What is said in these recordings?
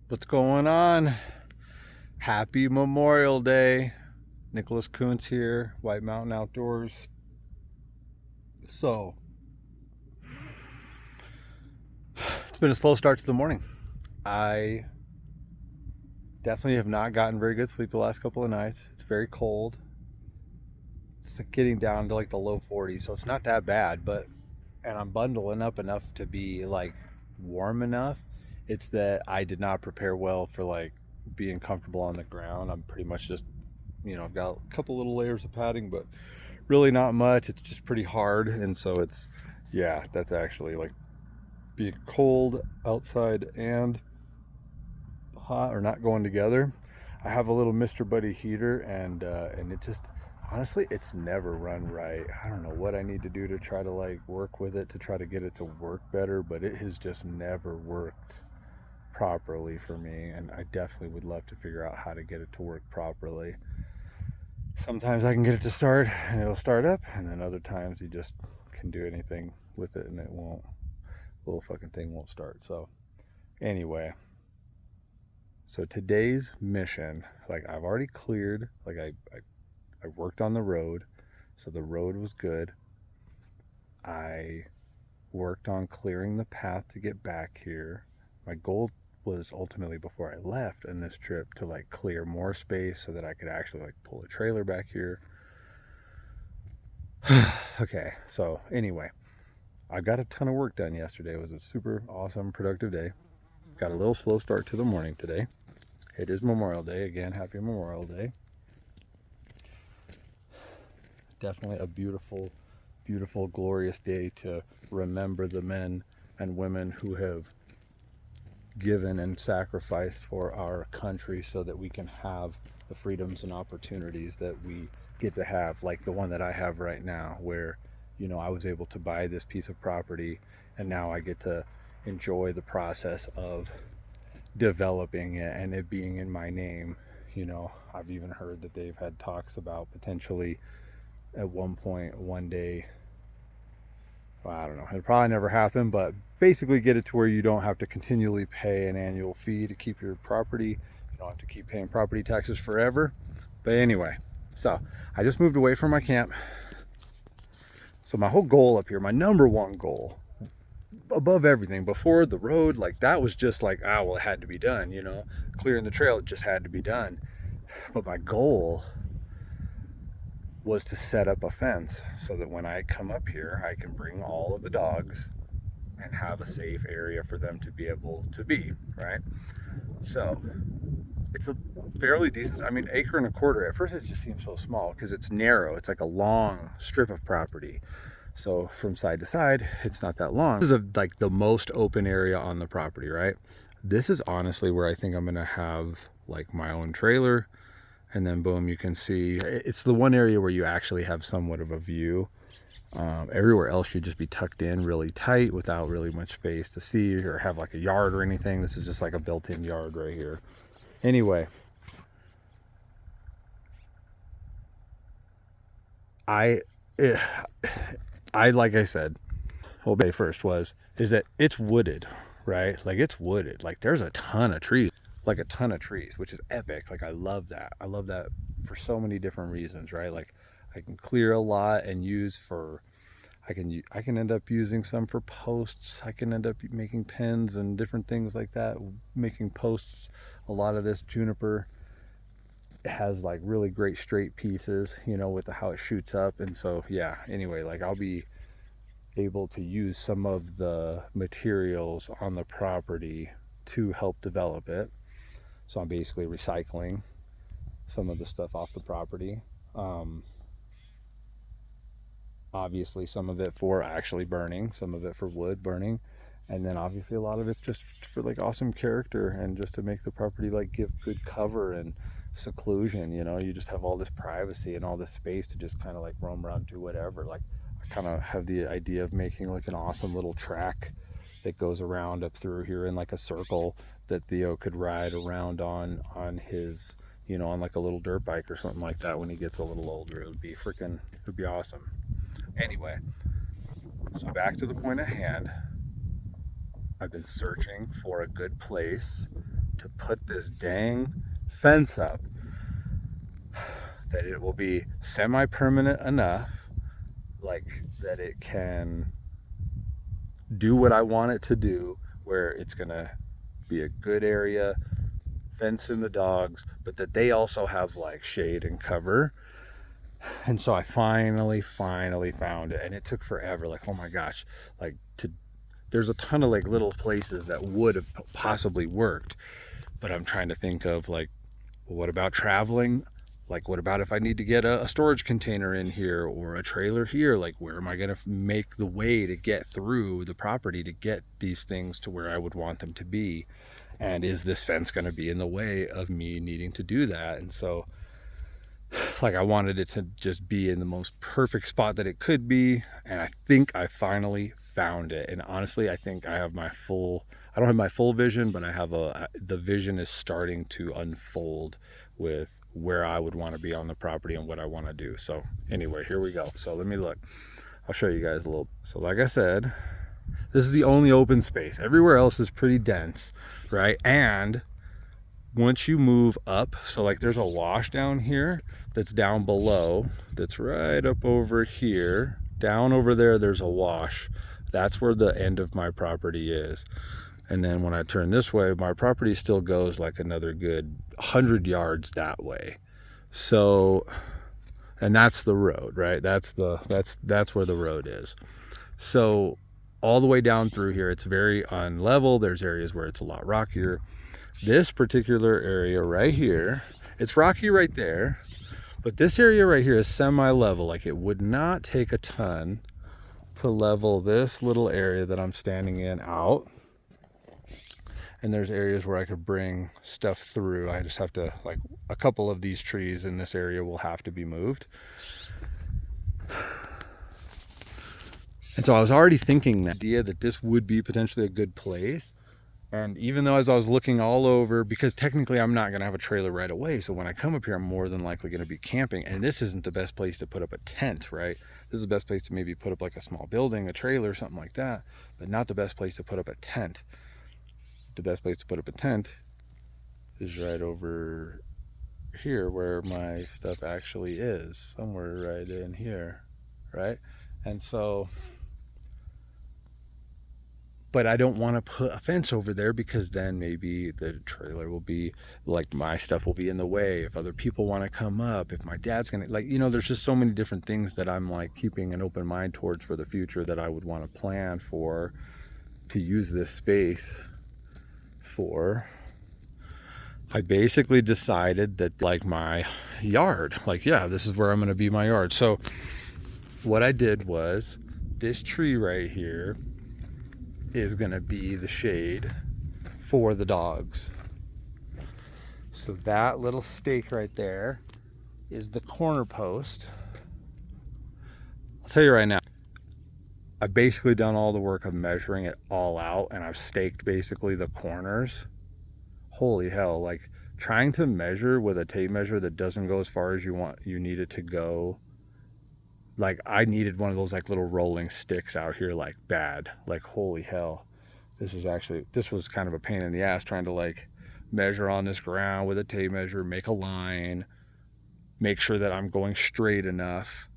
What's going on? Happy Memorial Day. Nicholas Kuntz here, White Mountain Outdoors. So, it's been a slow start to the morning. I definitely have not gotten very good sleep the last couple of nights. It's very cold. It's getting down to like the low 40s, so it's not that bad, and I'm bundling up enough to be like warm enough. It's that I did not prepare well for like being comfortable on the ground. I'm pretty much just, I've got a couple little layers of padding, but really not much. It's just pretty hard. And so yeah, that's actually like being cold outside and hot or not going together. I have a little Mr. Buddy heater, and it just, honestly, it's never run right. I don't know what I need to do to try to like work with it to try to get it to work better, but it has just never worked properly for me. And I definitely would love to figure out how to get it to work properly. Sometimes I can get it to start and it'll start up, and then other times you just can do anything with it and it won't. Little fucking thing won't start. So anyway, so today's mission, like I've already cleared, like I worked on the road, so the road was good. I worked on clearing the path to get back here. My goal was ultimately before I left in this trip to like clear more space so that I could actually like pull a trailer back here. Okay, so anyway, I got a ton of work done yesterday. It was a super awesome, productive day. Got a little slow start to the morning today. It is Memorial Day. Again, happy Memorial Day. Definitely a beautiful, beautiful, glorious day to remember the men and women who have given and sacrificed for our country so that we can have the freedoms and opportunities that we get to have, like the one that I have right now, where I was able to buy this piece of property and now I get to enjoy the process of developing it and it being in my name. I've even heard that they've had talks about potentially at one point, one day, well, I don't know, it'll probably never happen, but basically get it to where you don't have to continually pay an annual fee to keep your property. You don't have to keep paying property taxes forever. But anyway, so I just moved away from my camp. So my whole goal up here, my number one goal above everything, before the road, like that was just like, well, it had to be done, clearing the trail, it just had to be done. But my goal was to set up a fence so that when I come up here, I can bring all of the dogs and have a safe area for them to be able to be, right? So it's a fairly decent, acre and a quarter. At first it just seems so small because it's narrow. It's like a long strip of property. So from side to side, it's not that long. This is like the most open area on the property, right? This is honestly where I think I'm gonna have like my own trailer. And then boom, you can see it's the one area where you actually have somewhat of a view. Everywhere else should just be tucked in really tight without really much space to see or have like a yard or anything. This is just like a built-in yard right here. Anyway, I like I said, obey first is that it's wooded, right? Like it's wooded. Like there's a ton of trees, like a ton of trees, which is epic. Like I love that. I love that for so many different reasons, right? Like I can clear a lot and use for, I can end up using some for posts. I can end up making pens and different things like that, making posts. A lot of this juniper has like really great straight pieces, with how it shoots up. And so, yeah, anyway, like I'll be able to use some of the materials on the property to help develop it. So I'm basically recycling some of the stuff off the property. Obviously some of it for actually burning, some of it for wood burning, and then obviously a lot of it's just for like awesome character and just to make the property like give good cover and seclusion. You just have all this privacy and all this space to just kind of like roam around, do whatever. Like I kind of have the idea of making like an awesome little track that goes around up through here in like a circle that Theo could ride around on his, on like a little dirt bike or something like that when he gets a little older. It would be awesome. Anyway, so back to the point at hand. I've been searching for a good place to put this dang fence up that it will be semi-permanent enough, like that it can do what I want it to do, where it's gonna be a good area, fence in the dogs, but that they also have like shade and cover. And so I finally found it, and it took forever. Like, oh my gosh, like there's a ton of like little places that would have possibly worked, but I'm trying to think of like, well, what about traveling? Like, what about if I need to get a storage container in here or a trailer here? Like, where am I going to make the way to get through the property to get these things to where I would want them to be? And is this fence going to be in the way of me needing to do that? And so, like, I wanted it to just be in the most perfect spot that it could be. And I think I finally found it. And honestly, I think I have I don't have my full vision, but I have the vision is starting to unfold with where I would want to be on the property and what I want to do. So anyway, here we go. So let me look. I'll show you guys a little. So like I said, this is the only open space. Everywhere else is pretty dense, right? And once you move up, so like there's a wash down here that's down below, that's right up over here. Down over there, there's a wash. That's where the end of my property is. And then when I turn this way, my property still goes like another good 100 yards that way. So, and that's the road, right? That's where the road is. So all the way down through here, it's very unlevel. There's areas where it's a lot rockier. This particular area right here, it's rocky right there, but this area right here is semi-level. Like, it would not take a ton to level this little area that I'm standing in out. And there's areas where I could bring stuff through. I just have to, like, a couple of these trees in this area will have to be moved. And so I was already thinking the idea that this would be potentially a good place. And even though as I was looking all over, because technically I'm not going to have a trailer right away. So when I come up here, I'm more than likely going to be camping. And this isn't the best place to put up a tent, right? This is the best place to maybe put up like a small building, a trailer, something like that. But not the best place to put up a tent. The best place to put up a tent is right over here where my stuff actually is. Somewhere right in here, right? And so... but I don't want to put a fence over there, because then maybe the trailer will be like, my stuff will be in the way. If other people want to come up, if my dad's going to, like, you know, there's just so many different things that I'm like keeping an open mind towards for the future that I would want to plan for, to use this space for. I basically decided that, like, my yard, like, yeah, this is where I'm going to be my yard. So what I did was, this tree right here is going to be the shade for the dogs. So that little stake right there is the corner post. I'll tell you right now, I've basically done all the work of measuring it all out, and I've staked basically the corners. Holy hell, like, trying to measure with a tape measure that doesn't go as far as you need it to go. Like, I needed one of those like little rolling sticks out here, like, bad. Like, holy hell. This was kind of a pain in the ass, trying to like measure on this ground with a tape measure, make a line, make sure that I'm going straight enough,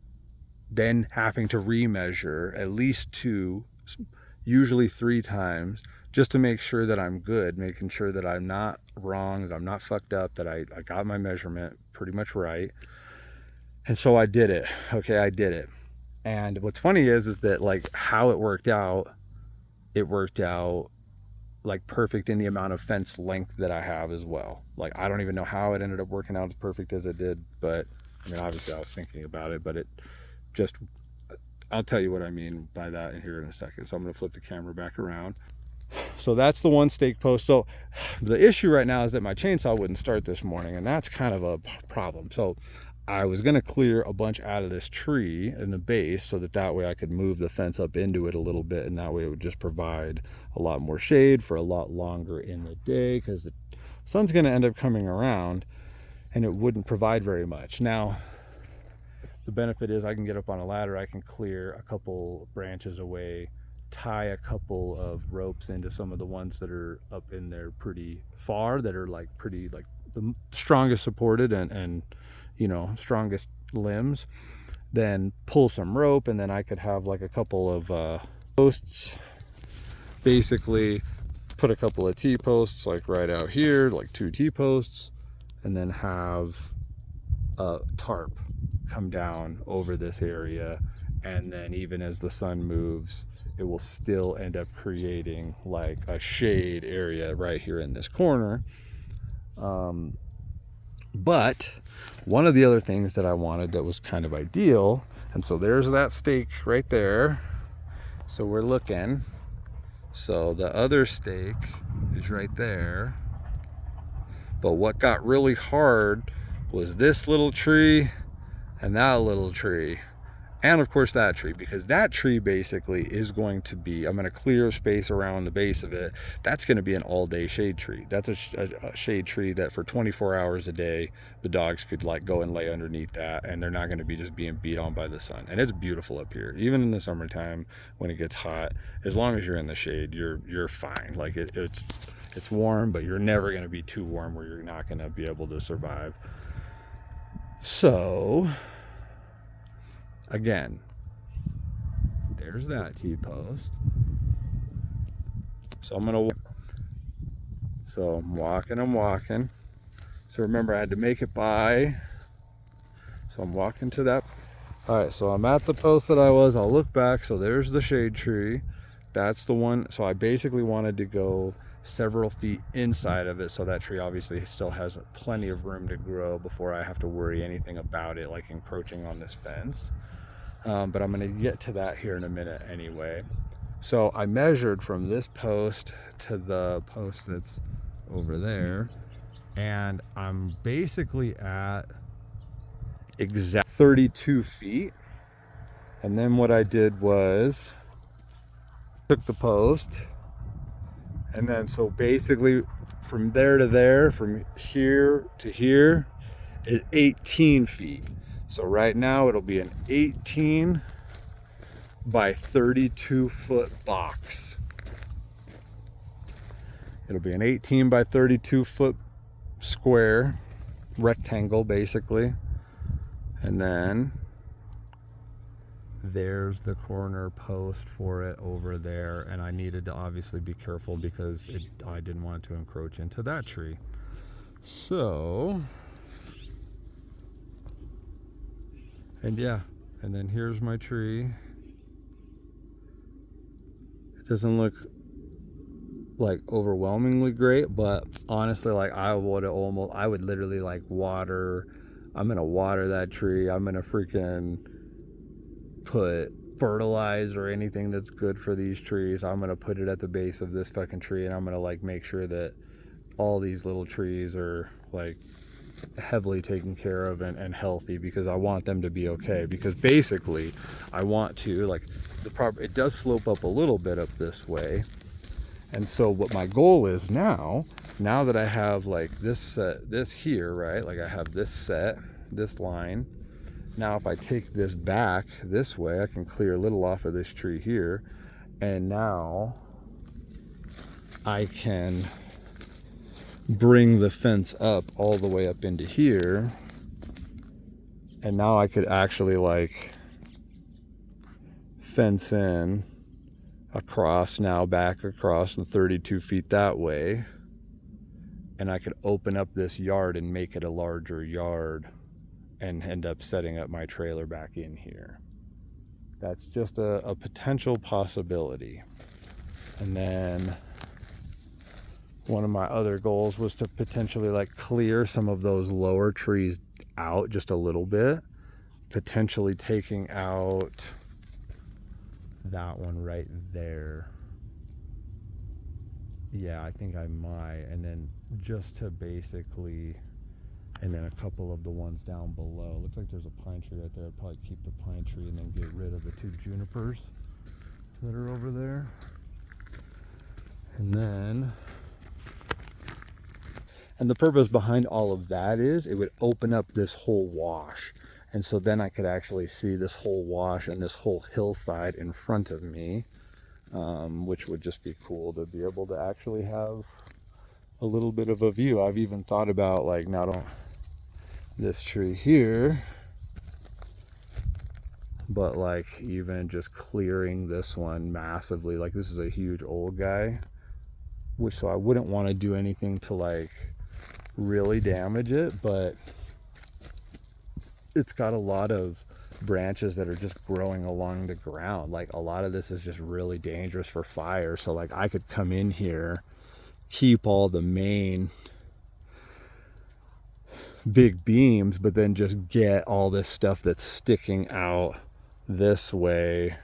then having to remeasure at least 2, usually 3 times, just to make sure that I'm good, making sure that I'm not wrong, that I'm not fucked up, that I got my measurement pretty much right. And so I did it. Okay, I did it. And what's funny is that, like, how it worked out like perfect in the amount of fence length that I have as well. Like, I don't even know how it ended up working out as perfect as it did, but I mean, obviously I was thinking about it, but it just, I'll tell you what I mean by that in here in a second. So I'm going to flip the camera back around. So that's the one stake post. So the issue right now is that my chainsaw wouldn't start this morning, and that's kind of a problem. So I was going to clear a bunch out of this tree in the base, so that way I could move the fence up into it a little bit, and that way it would just provide a lot more shade for a lot longer in the day, because the sun's going to end up coming around and it wouldn't provide very much. Now, the benefit is I can get up on a ladder, I can clear a couple branches away tie a couple of ropes into some of the ones that are up in there pretty far, that are like pretty, like the strongest supported and you know, strongest limbs. Then pull some rope, and then I could have like a couple of posts, basically put a couple of T-posts like right out here, like 2 T-posts, and then have a tarp come down over this area. And then even as the sun moves, it will still end up creating like a shade area right here in this corner. But one of the other things that I wanted that was kind of ideal, and so there's that stake right there. So we're looking, so the other stake is right there. But what got really hard was this little tree and that little tree. And of course that tree, because that tree basically is going to be, I'm going to clear space around the base of it. That's going to be an all-day shade tree. That's a shade tree that for 24 hours a day, the dogs could like go and lay underneath that, and they're not going to be just being beat on by the sun. And it's beautiful up here, even in the summertime when it gets hot. As long as you're in the shade, you're fine. Like it's warm, but you're never going to be too warm where you're not going to be able to survive. So again, there's that T-post. So I'm walking. So remember, I had to make it by. So I'm walking to that. All right, so I'm at the post that I was. I'll look back. So there's the shade tree. That's the one. So I basically wanted to go several feet inside of it, so that tree obviously still has plenty of room to grow before I have to worry anything about it like encroaching on this fence. But I'm going to get to that here in a minute anyway. So I measured from this post to the post that's over there, and I'm basically at exact 32 feet. And then what I did was took the post, and then so basically from there to there, from here to here, is 18 feet. So right now it'll be an 18 by 32 foot box. It'll be an 18 by 32 foot square rectangle basically. And then there's the corner post for it over there. And I needed to obviously be careful because I didn't want it to encroach into that tree. So, and yeah, and then here's my tree. It doesn't look like overwhelmingly great, but honestly, like I would literally like water. I'm gonna water that tree. I'm gonna freaking put fertilizer or anything that's good for these trees. I'm gonna put it at the base of this fucking tree, and I'm gonna like make sure that all these little trees are like heavily taken care of and healthy, because I want them to be okay. Because basically I want to like it does slope up a little bit up this way, and so what my goal is now that I have like this here, right, like I have this line. Now if I take this back this way, I can clear a little off of this tree here, and now I can bring the fence up all the way up into here, and now I could actually like fence in across, now back across the 32 feet that way, and I could open up this yard and make it a larger yard and end up setting up my trailer back in here. That's just a potential possibility. And then one of my other goals was to potentially like clear some of those lower trees out just a little bit, potentially taking out that one right there. Yeah, I think I might. And then just to basically, and then a couple of the ones down below. Looks like there's a pine tree right there. I'd probably keep the pine tree and then get rid of the 2 junipers that are over there. And then, and the purpose behind all of that is it would open up this whole wash. And so then I could actually see this whole wash and this whole hillside in front of me. which would just be cool to be able to actually have a little bit of a view. I've even thought about like not on this tree here, but like even just clearing this one massively. Like this is a huge old guy, which so I wouldn't want to do anything to like really damage it, but it's got a lot of branches that are just growing along the ground. Like a lot of this is just really dangerous for fire. So like I could come in here, keep all the main big beams, but then just get all this stuff that's sticking out this way.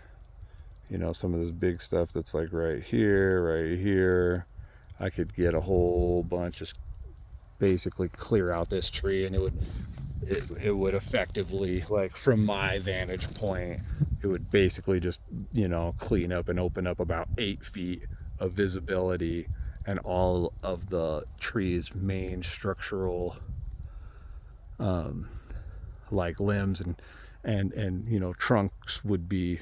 You know, some of this big stuff that's like right here. I could get a whole bunch, just basically clear out this tree, and it would effectively, like from my vantage point, it would basically just, you know, clean up and open up about 8 feet of visibility, and all of the tree's main structural like limbs and you know, trunks would be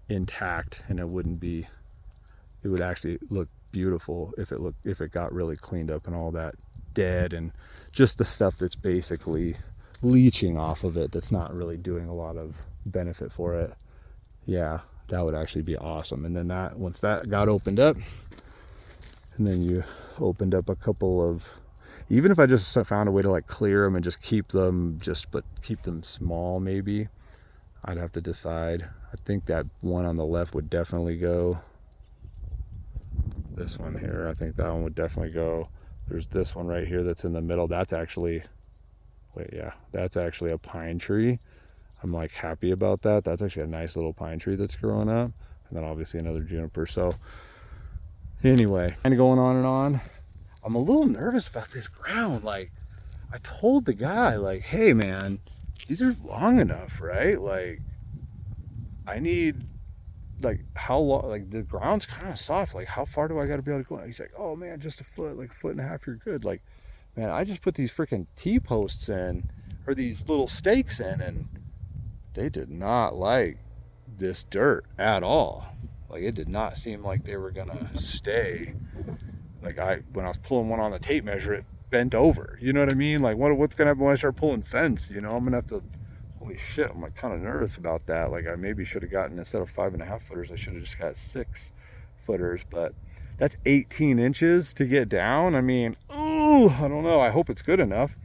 intact, and it would actually look beautiful if it got really cleaned up and all that dead and just the stuff that's basically leaching off of it, that's not really doing a lot of benefit for it. Yeah, that would actually be awesome. And then that, once that got opened up, and then you opened up a couple of, even if I just found a way to like clear them and just keep them small, maybe. I'd have to decide. I think that one on the left would definitely go. This one here, I think that one would definitely go. There's this one right here that's in the middle. That's actually, that's actually a pine tree. I'm like happy about that. That's actually a nice little pine tree that's growing up. And then obviously another juniper. So anyway, kind of going on and on. I'm a little nervous about this ground. Like I told the guy, like, hey man, these are long enough, right? Like I need, like, how long, like the ground's kind of soft, like how far do I got to be able to go? He's like, oh man, just a foot, like a foot and a half, you're good. Like, man, I just put these freaking T-posts in, or these little stakes in, and they did not like this dirt at all. Like it did not seem like they were gonna stay. Like when I was pulling one on the tape measure, it bent over. You know what I mean? Like what's gonna happen when I start pulling fence? You know, I'm gonna have to, holy shit, I'm like kind of nervous about that. Like I maybe should have gotten, instead of 5.5 footers, I should have just got 6 footers, but that's 18 inches to get down. I mean, ooh, I don't know. I hope it's good enough.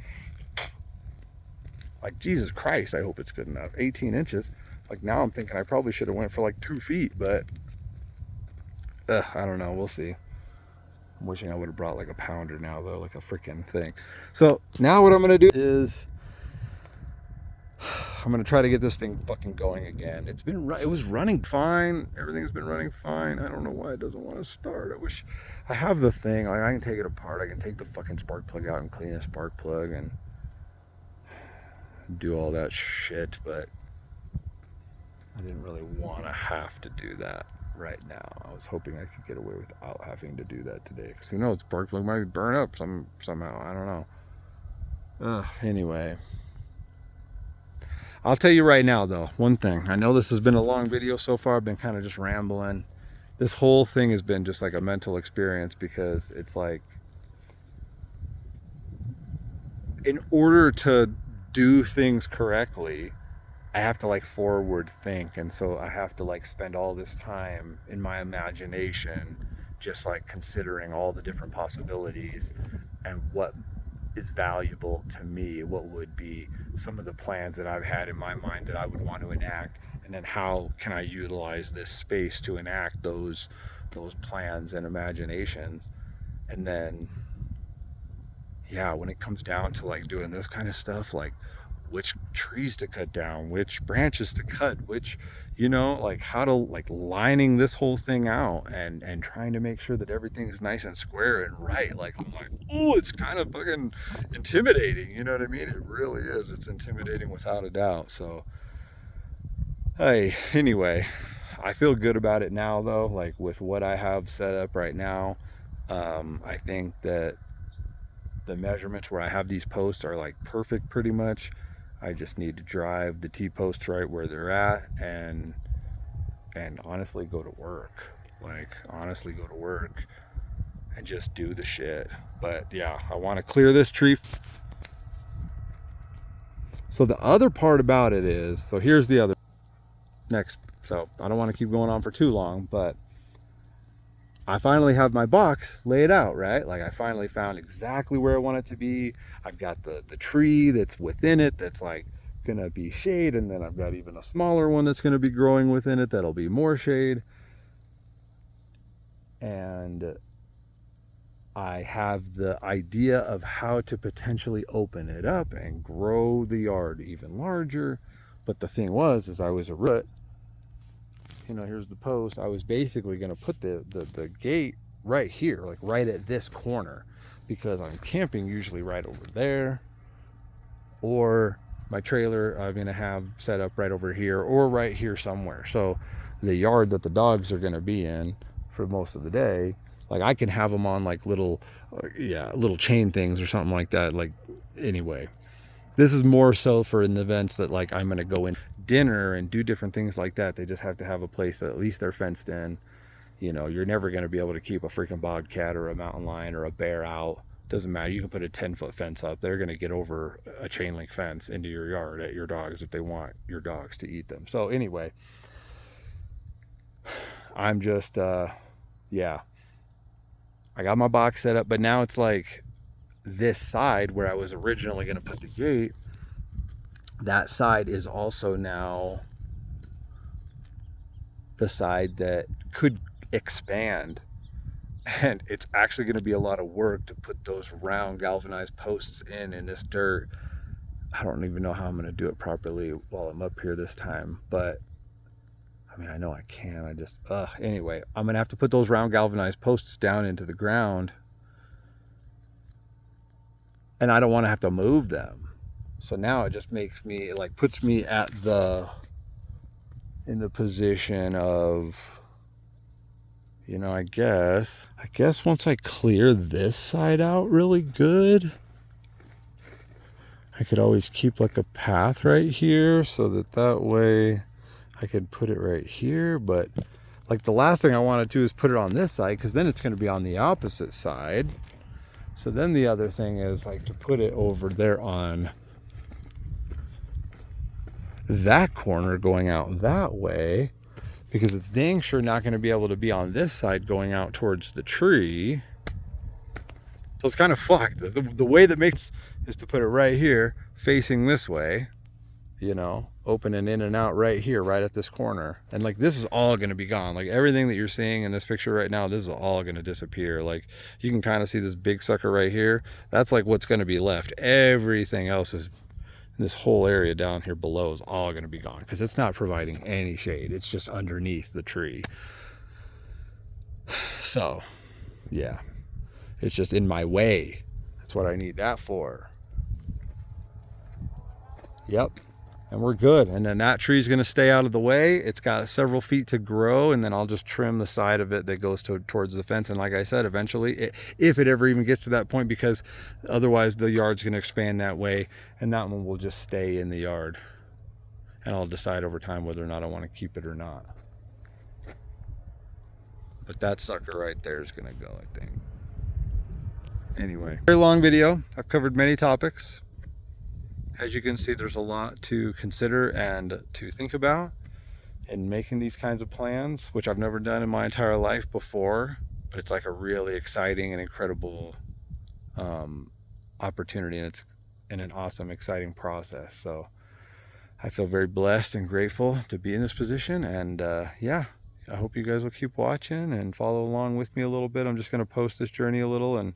Like Jesus Christ, I hope it's good enough. 18 inches. Like now I'm thinking I probably should have went for like 2 feet, but I don't know. We'll see. I'm wishing I would have brought like a pounder now though, like a freaking thing. So now what I'm gonna do is I'm gonna try to get this thing fucking going again. It was running fine. Everything's been running fine. I don't know why it doesn't want to start. I wish I have the thing. Like I can take it apart. I can take the fucking spark plug out and clean the spark plug and do all that shit, but I didn't really want to have to do that right now. I was hoping I could get away without having to do that today, because who knows, spark plug might burn up somehow. I don't know. Anyway, I'll tell you right now though, one thing. I know this has been a long video so far. I've been kind of just rambling. This whole thing has been just like a mental experience, because it's like, in order to do things correctly, I have to like forward think, and so I have to like spend all this time in my imagination just like considering all the different possibilities and what is valuable to me, what would be some of the plans that I've had in my mind that I would want to enact, and then how can I utilize this space to enact those plans and imaginations. And then yeah, when it comes down to like doing this kind of stuff, like which trees to cut down, which branches to cut, which, you know, like how to like lining this whole thing out and trying to make sure that everything's nice and square and right. Like I'm like, oh, it's kind of fucking intimidating, you know what I mean? It really is. It's intimidating without a doubt. So hey, anyway, I feel good about it now though, like with what I have set up right now. I think that the measurements where I have these posts are like perfect pretty much. I just need to drive the T-posts right where they're at and honestly go to work. Like, honestly, go to work and just do the shit. But yeah, I want to clear this tree. So the other part about it is, so here's the other next. So I don't want to keep going on for too long, but I finally have my box laid out, right? Like, I finally found exactly where I want it to be. I've got the tree that's within it that's like gonna be shade, and then I've got even a smaller one that's gonna be growing within it that'll be more shade. And I have the idea of how to potentially open it up and grow the yard even larger. But the thing was, is I was a root. You know, here's the post. I was basically going to put the gate right here, like right at this corner, because I'm camping usually right over there, or my trailer I'm going to have set up right over here or right here somewhere. So the yard that the dogs are going to be in for most of the day, like I can have them on like little, little chain things or something like that. Like, anyway, this is more so for in the events that like I'm going to go in dinner and do different things like that. They just have to have a place that at least they're fenced in. You know, you're never going to be able to keep a freaking bobcat or a mountain lion or a bear out. Doesn't matter. You can put a 10-foot fence up. They're going to get over a chain link fence into your yard at your dogs if they want your dogs to eat them. So anyway, I'm just, yeah, I got my box set up, but now it's like this side where I was originally going to put the gate, that side is also now the side that could expand, and it's actually going to be a lot of work to put those round galvanized posts in this dirt. I don't even know how I'm going to do it properly while I'm up here this time, but I mean, I know I can. I just anyway, I'm going to have to put those round galvanized posts down into the ground, and I don't want to have to move them. So now it just makes me, like, puts me at in the position of, you know, I guess once I clear this side out really good, I could always keep like a path right here so that way I could put it right here. But like, the last thing I want to do is put it on this side, because then it's going to be on the opposite side. So then the other thing is like to put it over there on that corner going out that way, because it's dang sure not going to be able to be on this side going out towards the tree. So it's kind of fucked. The way that makes is to put it right here facing this way, you know, opening in and out right here, right at this corner. And like, this is all going to be gone. Like, everything that you're seeing in this picture right now, this is all going to disappear. Like, you can kind of see this big sucker right here. That's like what's going to be left. Everything else is, this whole area down here below is all going to be gone, because it's not providing any shade. It's just underneath the tree. So yeah, it's just in my way. That's what I need that for. Yep. And we're good. And then that tree's going to stay out of the way. It's got several feet to grow, and then I'll just trim the side of it that goes towards the fence. And like I said, eventually, if it ever even gets to that point, because otherwise the yard's going to expand that way, and that one will just stay in the yard. And I'll decide over time whether or not I want to keep it or not. But that sucker right there is going to go, I think. Anyway, very long video. I've covered many topics. As you can see, there's a lot to consider and to think about in making these kinds of plans, which I've never done in my entire life before, but it's like a really exciting and incredible opportunity, and it's an awesome, exciting process. So I feel very blessed and grateful to be in this position, and yeah, I hope you guys will keep watching and follow along with me a little bit. I'm just going to post this journey a little, and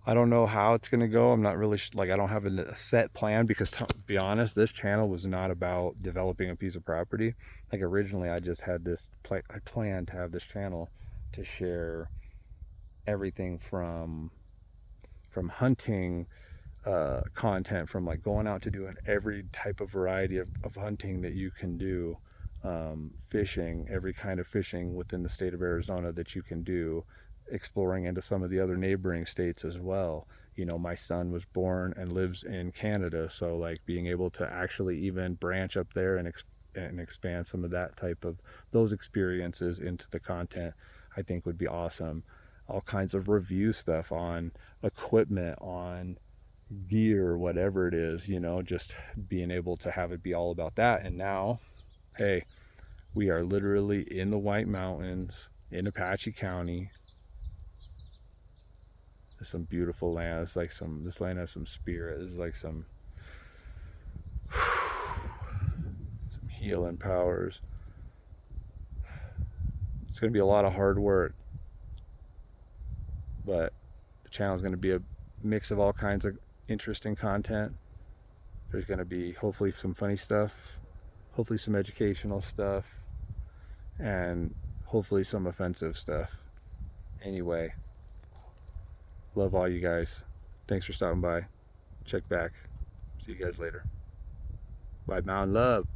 I don't know how it's going to go. I'm not really like, I don't have a set plan, because to be honest, this channel was not about developing a piece of property. Like, originally I just had this I planned to have this channel to share everything from hunting content, from like going out to doing every type of variety of hunting that you can do, fishing, every kind of fishing within the state of Arizona that you can do, exploring into some of the other neighboring states as well. You know, my son was born and lives in Canada, so like being able to actually even branch up there and expand some of that type of those experiences into the content, I think would be awesome. All kinds of review stuff on equipment, on gear, whatever it is, you know, just being able to have it be all about that. And now, hey, we are literally in the White Mountains in Apache County. It's some beautiful land. It's like this land has some spirit. It's like some healing powers. It's going to be a lot of hard work, but the channel is going to be a mix of all kinds of interesting content. There's going to be hopefully some funny stuff, hopefully some educational stuff, and hopefully some offensive stuff. Anyway, love all you guys. Thanks for stopping by. Check back. See you guys later. Bye, Mountain Love.